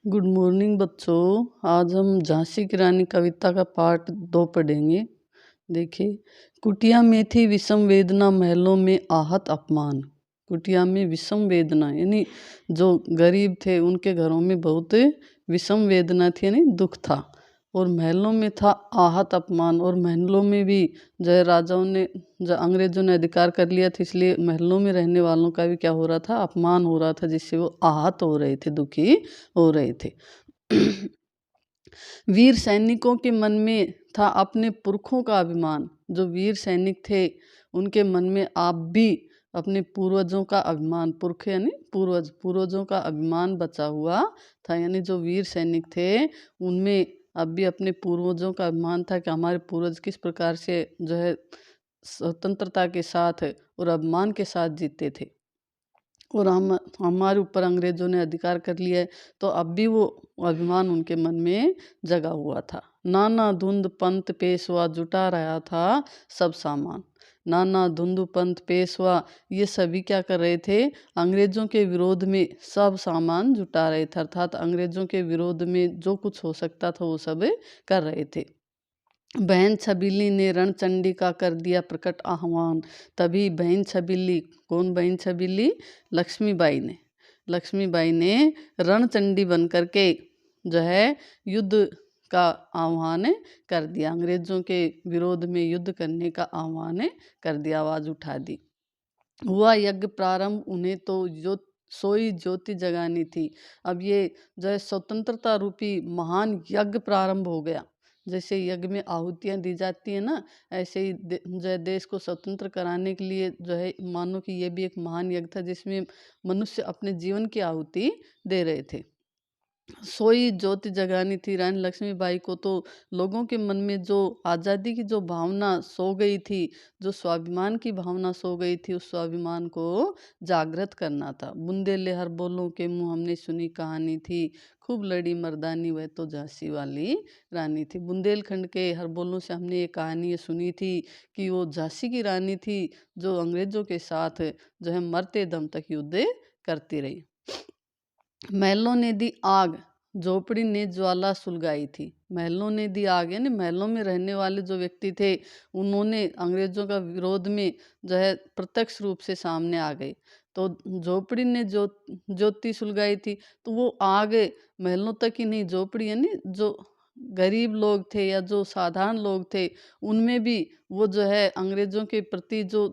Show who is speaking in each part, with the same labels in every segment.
Speaker 1: Good morning बच्चों। आज हम झांसी की रानी कविता का पार्ट 2 पढ़ेंगे। देखिए, कुटिया में थी विषम वेदना, महलों में आहत अपमान। कुटिया में विषम वेदना यानी जो गरीब थे उनके घरों में बहुत विषम वेदना थी, यानी दुख था। और महलों में था आहत अपमान, और महलों में भी जो राजाओं ने, जो अंग्रेजों ने अधिकार कर लिया था, इसलिए महलों में रहने वालों का भी क्या हो रहा था, अपमान हो रहा था, जिससे वो आहत हो रहे थे, दुखी हो रहे थे। वीर सैनिकों के मन में था अपने पुरखों का अभिमान। जो वीर सैनिक थे उनके मन में आप भी अपने पूर्वजों का अभिमान, पुरख यानी पूर्वजों का अभिमान बचा हुआ था। यानी जो वीर सैनिक थे उनमें अब भी अपने पूर्वजों का अभिमान था कि हमारे पूर्वज किस प्रकार से जो है स्वतंत्रता के साथ और अभिमान के साथ जीते थे, और हमारे ऊपर अंग्रेजों ने अधिकार कर लिया है, तो अब भी वो अभिमान उनके मन में जगा हुआ था। नाना धुंध पंत पेशवा जुटा रहा था सब सामान। नाना धुंध पंत पेशवा ये सभी क्या कर रहे थे, अंग्रेजों के विरोध में सब सामान जुटा रहे थे, अर्थात अंग्रेजों के विरोध में जो कुछ हो सकता था वो सब कर रहे थे। बहन छबीली ने रणचंडी का कर दिया प्रकट आह्वान। तभी बहन छबीली, कौन बहन छबीली, लक्ष्मीबाई ने रणचंडी बन करके जो है युद्ध का आह्वान कर दिया, अंग्रेजों के विरोध में युद्ध करने का आह्वान कर दिया, आवाज़ उठा दी। हुआ यज्ञ प्रारंभ, उन्हें तो जो सोई ज्योति जगानी थी। अब ये जो है स्वतंत्रता रूपी महान यज्ञ प्रारंभ हो गया। जैसे यज्ञ में आहुतियाँ दी जाती है ना, ऐसे ही जो है देश को स्वतंत्र कराने के लिए जो है मानो कि ये भी एक महान यज्ञ था, जिसमें मनुष्य अपने जीवन की आहुति दे रहे थे। सोई ज्योति जगानी थी रानी लक्ष्मीबाई को, तो लोगों के मन में जो आज़ादी की जो भावना सो गई थी, जो स्वाभिमान की भावना सो गई थी, उस स्वाभिमान को जागृत करना था। बुंदेले हर बोलों के मुँह हमने सुनी कहानी थी, खूब लड़ी मर्दानी वह तो झांसी वाली रानी थी। बुंदेलखंड के हर बोलों से हमने ये कहानी ये सुनी थी कि वो झांसी की रानी थी, जो अंग्रेजों के साथ जो है मरते दम तक युद्ध करती रही। महलों ने दी आग, झोपड़ी ने ज्वाला सुलगाई थी। महलों ने दी आग यानी महलों में रहने वाले जो व्यक्ति थे, उन्होंने अंग्रेजों का विरोध में जो है प्रत्यक्ष रूप से सामने आ गए। तो झोपड़ी ने ज्योति सुलगाई थी, तो वो आग महलों तक ही नहीं, झोपड़ी यानी जो गरीब लोग थे या जो साधारण लोग थे, उनमें भी वो जो है अंग्रेजों के प्रति जो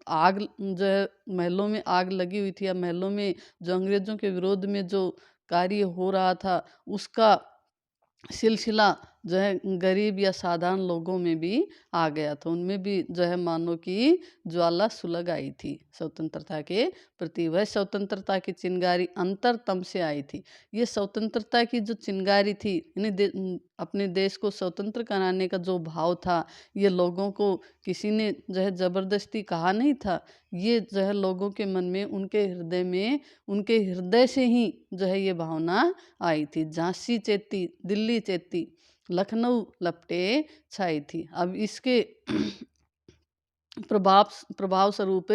Speaker 1: आग, जो है महलों में आग लगी हुई थी, या महलों में जो अंग्रेजों के विरोध में जो कार्य हो रहा था, उसका सिलसिला जो है गरीब या साधारण लोगों में भी आ गया था। उनमें भी जो है मानो कि ज्वाला सुलग आई थी स्वतंत्रता के प्रति। वह स्वतंत्रता की चिंगारी अंतरतम से आई थी। ये स्वतंत्रता की जो चिंगारी थी, यानी अपने देश को स्वतंत्र कराने का जो भाव था, ये लोगों को किसी ने जो है ज़बरदस्ती कहा नहीं था। ये जो है लोगों के मन में, उनके हृदय में, उनके हृदय से ही जो है ये भावना आई थी। झांसी चेती, दिल्ली चेती, लखनऊ लपटे छाई थी। अब इसके प्रभाव स्वरूप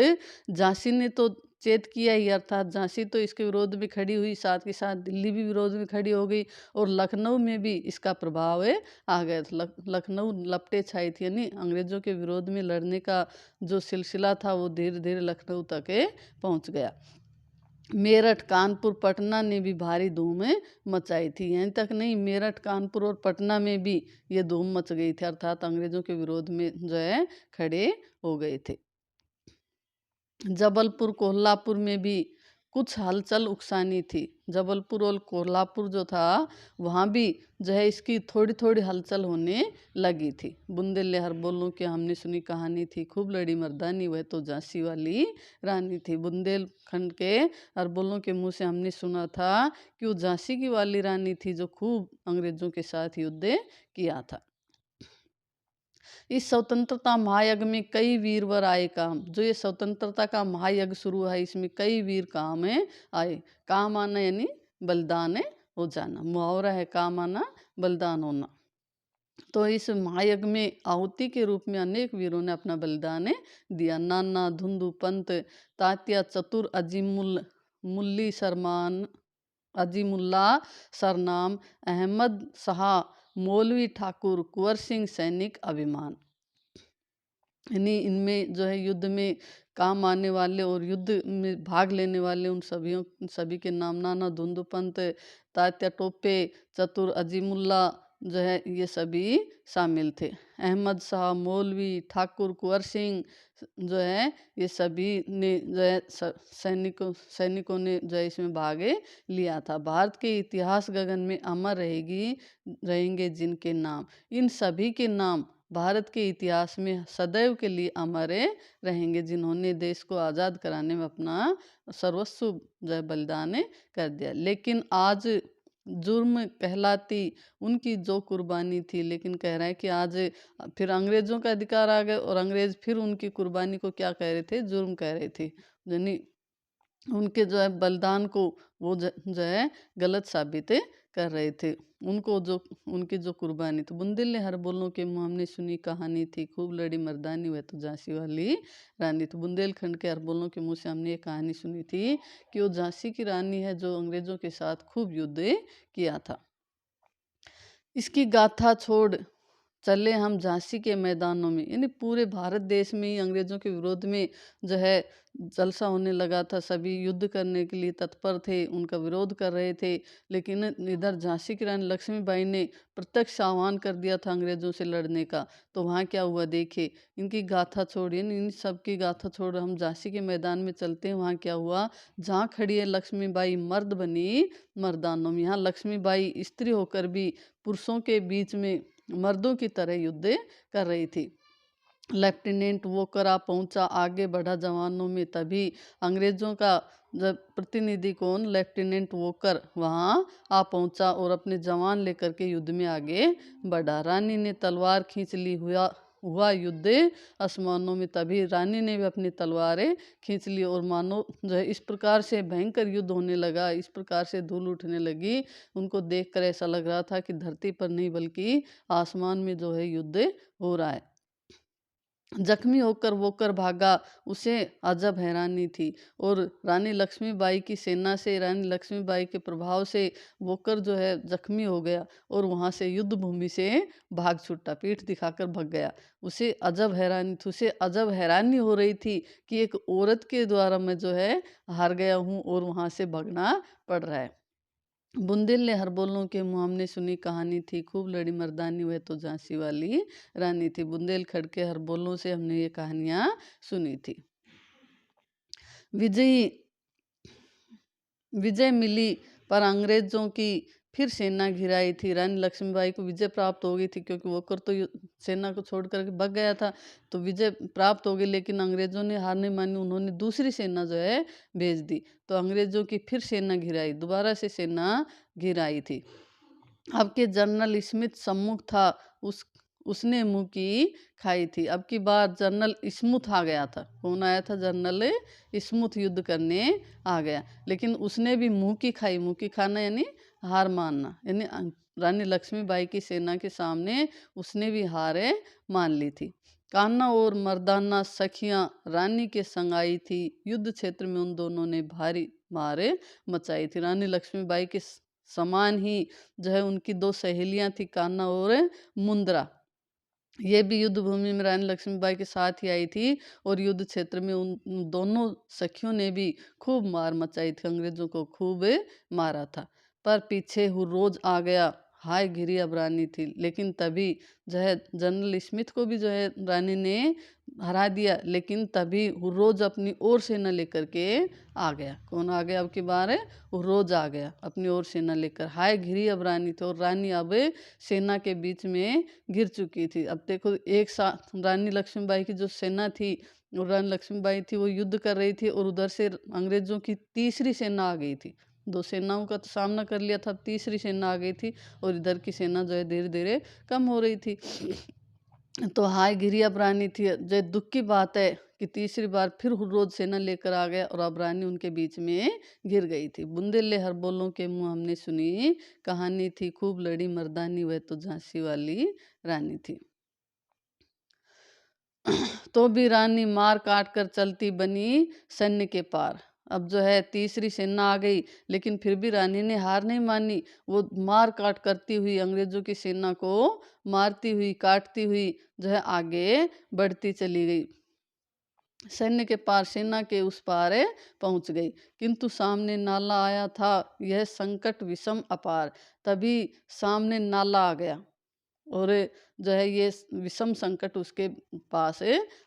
Speaker 1: झांसी ने तो चेत किया ही, अर्थात झांसी तो इसके विरोध में खड़ी हुई, साथ के साथ दिल्ली भी विरोध में खड़ी हो गई, और लखनऊ में भी इसका प्रभाव आ गया था। लखनऊ लपटे छाई थी, यानी अंग्रेजों के विरोध में लड़ने का जो सिलसिला था वो धीरे धीरे लखनऊ तक पहुंच गया। मेरठ कानपुर पटना ने भी भारी धूम मचाई थी। यहीं तक नहीं, मेरठ कानपुर और पटना में भी ये धूम मच गई थी, अर्थात अंग्रेजों के विरोध में जो है खड़े हो गए थे। जबलपुर कोल्हापुर में भी कुछ हलचल उकसानी थी। जबलपुर और कोल्हापुर जो था, वहाँ भी जो है इसकी थोड़ी थोड़ी हलचल होने लगी थी। बुंदेले हर बोलों की हमने सुनी कहानी थी, खूब लड़ी मर्दानी वह तो झांसी वाली रानी थी। बुंदेलखंड के हर बोलों के मुँह से हमने सुना था कि वो झांसी की वाली रानी थी, जो खूब अंग्रेजों के साथ युद्ध किया था। इस स्वतंत्रता महायज्ञ में कई वीरवर आए काम। जो ये स्वतंत्रता का महायज्ञ शुरू है, इसमें कई वीर काम आए। काम आना यानी बलिदान हो जाना, मुहावरा है काम आना बलिदान होना। तो इस महायज्ञ में आहुति के रूप में अनेक वीरों ने अपना बलिदान दिया। नाना धुंधु पंत, तात्या चतुर अजीमुल, मुल्ली सरमान, अजीमुल्ला सरनाम, अहमद शाह मौलवी ठाकुर, कुंवर सिंह सैनिक अभिमान। यानी इनमें जो है युद्ध में काम आने वाले और युद्ध में भाग लेने वाले उन सभी के नाम नाना धुंधुपंत, तात्या टोपे, चतुर अजीमुल्ला जो है ये सभी शामिल थे। अहमद शाह मौलवी ठाकुर कुंवर सिंह जो है ये सभी ने जो है सैनिकों ने जो है इसमें भाग लिया था। भारत के इतिहास गगन में अमर रहेंगे जिनके नाम, इन सभी के नाम भारत के इतिहास में सदैव के लिए अमर रहेंगे, जिन्होंने देश को आज़ाद कराने में अपना सर्वस्व जो है बलिदान कर दिया। लेकिन आज जुर्म कहलाती उनकी जो कुर्बानी थी, लेकिन कह रहा है कि आज फिर अंग्रेज़ों का अधिकार आ गया और अंग्रेज़ फिर उनकी कुर्बानी को क्या कह रहे थे, जुर्म कह रहे थे। यानी उनके जो है बलिदान को वो जो है गलत साबित कर रहे थे। उनकी जो कुर्बानी थी। बुंदेल ने हर बोलों के मुँह हमने सुनी कहानी थी, खूब लड़ी मर्दानी वह तो झांसी वाली रानी। तो बुंदेलखंड के हर बोलों के मुँह से हमने ये कहानी सुनी थी कि वो झांसी की रानी है जो अंग्रेज़ों के साथ खूब युद्ध किया था। इसकी गाथा छोड़ चले हम झांसी के मैदानों में, यानी पूरे भारत देश में ही अंग्रेज़ों के विरोध में जो है जलसा होने लगा था। सभी युद्ध करने के लिए तत्पर थे, उनका विरोध कर रहे थे। लेकिन इधर झांसी की रानी लक्ष्मीबाई ने प्रत्यक्ष आह्वान कर दिया था अंग्रेज़ों से लड़ने का। तो वहाँ क्या हुआ देखिए, इनकी गाथा छोड़िए, इन सब की गाथा छोड़ हम झांसी के मैदान में चलते हैं। वहाँ क्या हुआ, जहाँ खड़ी है लक्ष्मीबाई मर्द बनी मर्दानों में। यहाँ लक्ष्मीबाई स्त्री होकर भी पुरुषों के बीच में मर्दों की तरह युद्ध कर रही थी। लेफ्टिनेंट वोकर आ पहुंचा, आगे बढ़ा जवानों में, तभी अंग्रेज़ों का जब प्रतिनिधि कौन, लेफ्टिनेंट वोकर वहाँ आ पहुंचा और अपने जवान लेकर के युद्ध में आगे बढ़ा। रानी ने तलवार खींच ली, हुआ युद्ध आसमानों में। तभी रानी ने भी अपनी तलवारें खींच ली और मानो जो है इस प्रकार से भयंकर युद्ध होने लगा, इस प्रकार से धूल उठने लगी। उनको देखकर ऐसा लग रहा था कि धरती पर नहीं बल्कि आसमान में जो है युद्ध हो रहा है। जख्मी होकर वोकर भागा, उसे अजब हैरानी थी। और रानी लक्ष्मीबाई की सेना से, रानी लक्ष्मीबाई के प्रभाव से वोकर जो है जख्मी हो गया और वहाँ से युद्ध भूमि से भाग छूटा, पीठ दिखाकर भाग गया। उसे अजब हैरानी थी, उसे अजब हैरानी हो रही थी कि एक औरत के द्वारा मैं जो है हार गया हूँ और वहाँ से भागना पड़ रहा है। बुंदेल ने हर बोलों के मुँह हमने सुनी कहानी थी, खूब लड़ी मर्दानी वह तो झांसी वाली रानी थी। बुंदेलखंड के हर बोलों से हमने ये कहानियाँ सुनी थी। विजय मिली पर अंग्रेज़ों की फिर सेना घिराई थी। रानी लक्ष्मीबाई को विजय प्राप्त हो गई थी, क्योंकि वोकर तो सेना को छोड़ कर भाग गया था, तो विजय प्राप्त हो गई। लेकिन अंग्रेज़ों ने हार नहीं मानी, उन्होंने दूसरी सेना जो है भेज दी। तो अंग्रेज़ों की फिर सेना घिराई, दोबारा से सेना घिराई थी। अब के जनरल स्मिथ सम्मुख था, उसने मुंह की खाई थी। अब की बार जनरल स्मूथ आ गया था। कौन आया था, जनरल स्मूथ युद्ध करने आ गया। लेकिन उसने भी मुंह की खाई, मुंह की खाना यानी हार मानना, यानी रानी लक्ष्मीबाई की सेना के सामने उसने भी हार मान ली थी। कान्हा और मर्दाना सखियां रानी के संग आई थी, युद्ध क्षेत्र में उन दोनों ने भारी मारे मचाई थी। रानी लक्ष्मीबाई के समान ही जो है उनकी दो सहेलियां थी, कान्हा और मुंद्रा, ये भी युद्ध भूमि में रानी लक्ष्मीबाई के साथ ही आई थी। और युद्ध क्षेत्र में उन दोनों सखियों ने भी खूब मार मचाई थी, अंग्रेजों को खूब मारा था। पर पीछे हुर्रोज आ गया, हाय घिरी अब रानी थी। लेकिन तभी जो है जनरल स्मिथ को भी जो है रानी ने हरा दिया, लेकिन तभी हुर्रोज अपनी ओर सेना लेकर के आ गया। कौन आ गया अब की बार, हुर्रोज आ गया अपनी ओर सेना लेकर। हाय घिरी अब रानी थी, और रानी अब सेना के बीच में गिर चुकी थी। अब देखो एक साथ रानी लक्ष्मीबाई की जो सेना थी, और रानी लक्ष्मीबाई थी वो युद्ध कर रही थी, और उधर से अंग्रेजों की तीसरी सेना आ गई थी। दो सेनाओं का तो सामना कर लिया था, तीसरी सेना आ गई थी, और इधर की सेना जो है धीरे धीरे कम हो रही थी। तो हाय गिरी अब रानी थी। जो दुख की बात है कि तीसरी बार फिर हुर्रोज सेना लेकर आ गया, और अब रानी उनके बीच में गिर गई थी। बुंदेले हर बोलों के मुँह हमने सुनी कहानी थी, खूब लड़ी मर्दानी वह तो झांसी वाली रानी थी। तो भी रानी मार काट कर चलती बनी सैन्य के पार। अब जो है तीसरी सेना आ गई, लेकिन फिर भी रानी ने हार नहीं मानी। वो मार काट करती हुई अंग्रेजों की सेना को मारती हुई काटती हुई जो है आगे बढ़ती चली गई। सैन्य के पार, सेना के उस पार पहुंच गई, किंतु सामने नाला आया था, यह संकट विषम अपार। तभी सामने नाला आ गया और जो है ये विषम संकट उसके पास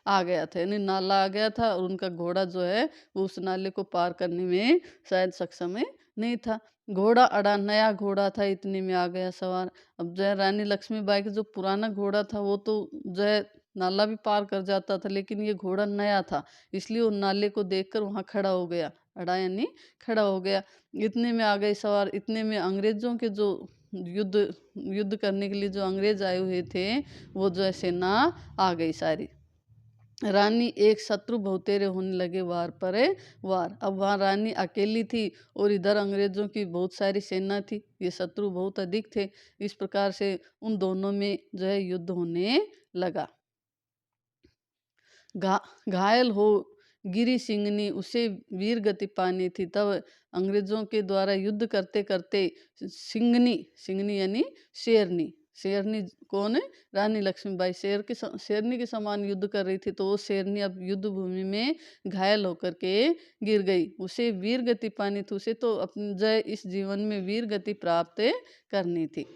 Speaker 1: आ गया था, यानी नाला आ गया था और उनका घोड़ा जो है वो उस नाले को पार करने में शायद सक्षम नहीं था। घोड़ा अड़ा, नया घोड़ा था, इतने में आ गया सवार। अब जो है रानी लक्ष्मीबाई का जो पुराना घोड़ा था वो तो जो है नाला भी पार कर जाता था, लेकिन ये घोड़ा नया था, इसलिए वो नाले को देखकर वहाँ खड़ा हो गया। अड़ा यानी खड़ा हो गया। इतने में आ गए सवार। इतने में अंग्रेजों के जो युद्ध युद्ध करने के लिए जो अंग्रेज आए हुए थे वो जो है सेना आ गई सारी। रानी एक शत्रु बहुतेरे होने लगे वार पर वार। अब वहाँ रानी अकेली थी और इधर अंग्रेजों की बहुत सारी सेना थी, ये शत्रु बहुत अधिक थे। इस प्रकार से उन दोनों में जो है युद्ध होने लगा। घायल हो गिरी सिंगनी, उसे वीर गति पानी थी। तब अंग्रेजों के द्वारा युद्ध करते करते सिंगनी, सिंगनी यानी शेरनी, शेरनी कौन है? रानी लक्ष्मीबाई शेरनी के समान युद्ध कर रही थी, तो वो शेरनी अब युद्ध भूमि में घायल होकर के गिर गई। उसे वीर गति पानी थी, उसे तो अपनी जय इस जीवन में वीर गति प्राप्त करनी थी,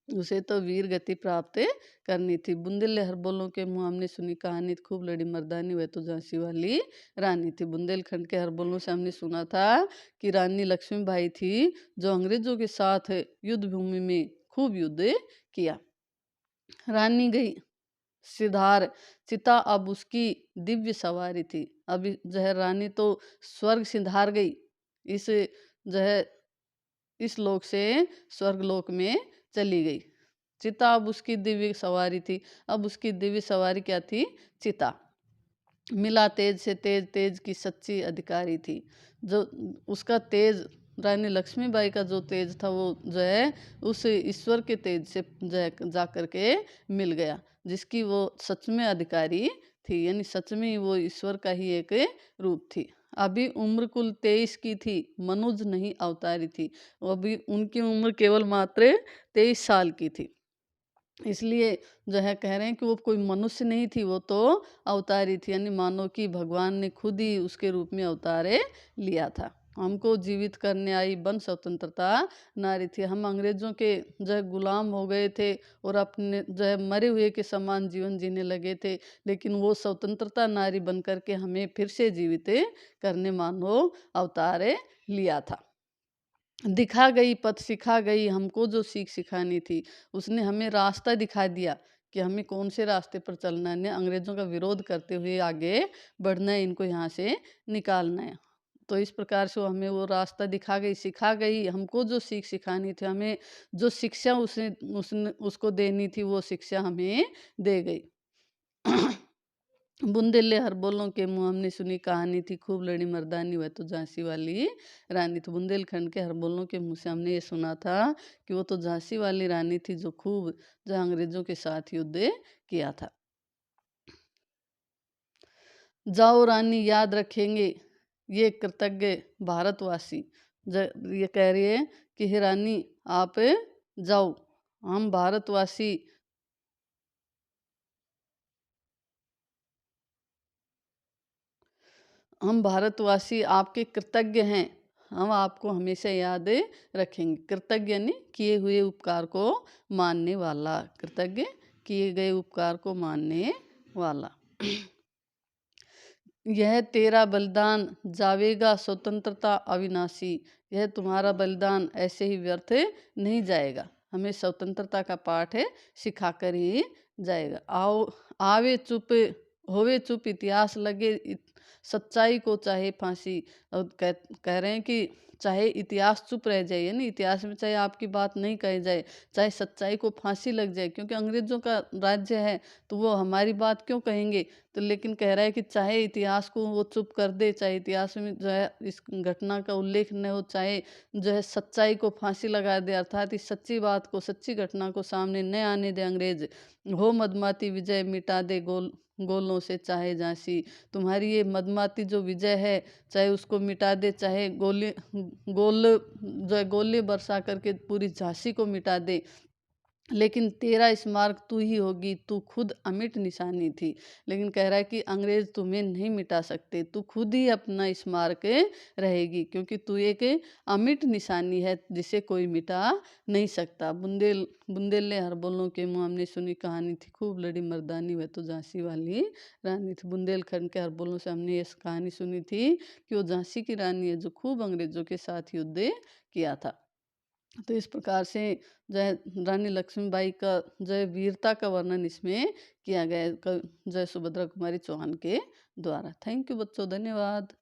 Speaker 1: उसे तो वीर गति प्राप्त करनी थी। बुंदेले हरबोलों के मुँह हमने सुनी कहानी, खूब लड़ी मर्दानी वह तो झांसी वाली रानी थी। बुंदेलखंड के हरबोलों से हमने सुना था कि रानी लक्ष्मीबाई थी जो अंग्रेजों के साथ युद्ध भूमि में खूब युद्ध किया। रानी गई सिधार चिता, अब उसकी दिव्य सवारी थी। अभी जो है रानी तो स्वर्ग सिधार गई, इस जो है इस लोक से स्वर्ग लोक में चली गई। चिता अब उसकी दिव्य सवारी थी। अब उसकी दिव्य सवारी क्या थी? चिता। मिला तेज से तेज, तेज की सच्ची अधिकारी थी। जो उसका तेज, रानी लक्ष्मीबाई का जो तेज था वो जो है उस ईश्वर के तेज से जा कर के मिल गया, जिसकी वो सच में अधिकारी थी, यानी सच में वो ईश्वर का ही एक रूप थी। अभी उम्र कुल 23 की थी, मनुज नहीं अवतारी थी। अभी उनकी उम्र केवल मात्र 23 साल की थी, इसलिए जो है कह रहे हैं कि वो कोई मनुष्य नहीं थी, वो तो अवतारी थी, यानी मानो कि भगवान ने खुद ही उसके रूप में अवतारे लिया था। हमको जीवित करने आई बन स्वतंत्रता नारी थी। हम अंग्रेजों के जो है गुलाम हो गए थे और अपने जो है मरे हुए के समान जीवन जीने लगे थे, लेकिन वो स्वतंत्रता नारी बन कर के हमें फिर से जीवित करने मानो अवतारे लिया था। दिखा गई पथ सिखा गई, हमको जो सीख सिखानी थी उसने हमें रास्ता दिखा दिया कि हमें कौन से रास्ते पर चलना है। अंग्रेजों का विरोध करते हुए आगे बढ़ना है, इनको यहाँ से निकालना है। तो इस प्रकार से हमें वो रास्ता दिखा गई, सिखा गई, हमको जो सीख सिखानी थी, हमें जो शिक्षा उसने उसने उसको देनी थी वो शिक्षा हमें दे गई। बुंदेले हरबोलों के मुँह हमने सुनी कहानी थी, खूब लड़ी मर्दानी वह तो झांसी वाली रानी थी। बुंदेलखंड के हरबोलों के मुँह से हमने ये सुना था कि वो तो झांसी वाली रानी थी जो खूब जो अंग्रेजों के साथ युद्ध किया था। जाओ रानी याद रखेंगे ये कृतज्ञ भारतवासी। ये कह रही है कि हे रानी आप जाओ, हम भारतवासी हम भारतवासी आपके कृतज्ञ हैं, हम आपको हमेशा याद रखेंगे। कृतज्ञ यानी किए हुए उपकार को मानने वाला, कृतज्ञ किए गए उपकार को मानने वाला। यह तेरा बलिदान जावेगा स्वतंत्रता अविनाशी, यह तुम्हारा बलिदान ऐसे ही व्यर्थ नहीं जाएगा, हमें स्वतंत्रता का पाठ सिखाकर ही जाएगा। आओ आवे चुप होवे चुप इतिहास लगे सच्चाई को चाहे फांसी। और कह रहे हैं कि चाहे इतिहास चुप रह जाए, यानी इतिहास में चाहे आपकी बात नहीं कही जाए, चाहे सच्चाई को फांसी लग जाए, क्योंकि अंग्रेजों का राज्य है तो वो हमारी बात क्यों कहेंगे। तो लेकिन कह रहा है कि चाहे इतिहास को वो चुप कर दे, चाहे इतिहास में जो है इस घटना का उल्लेख न हो, चाहे जो है सच्चाई को फांसी लगा दे, अर्थात इस सच्ची बात को, सच्ची घटना को सामने न आने दे अंग्रेज, हो मदमाती विजय मिटा दे गोलों से, चाहे झांसी तुम्हारी ये मदमाती जो विजय है, चाहे उसको मिटा दे, चाहे गोले जो है गोले बरसा करके पूरी झांसी को मिटा दे, लेकिन तेरा स्मारक तू ही होगी, तू खुद अमिट निशानी थी। लेकिन कह रहा है कि अंग्रेज तुम्हें नहीं मिटा सकते, तू खुद ही अपना स्मारक रहेगी, क्योंकि तू एक अमिट निशानी है जिसे कोई मिटा नहीं सकता। बुंदेले हर बोलों के मुँह, हमने सुनी कहानी थी, खूब लड़ी मर्दानी वह तो झांसी वाली रानी थी। बुंदेलखंड के हर बोलों से हमने ये कहानी सुनी थी कि वो झांसी की रानी है जो खूब अंग्रेजों के साथ युद्ध किया था। तो इस प्रकार से जो है रानी लक्ष्मीबाई का जो है वीरता का वर्णन इसमें किया गया है, जो है सुभद्रा कुमारी चौहान के द्वारा। थैंक यू बच्चों, धन्यवाद।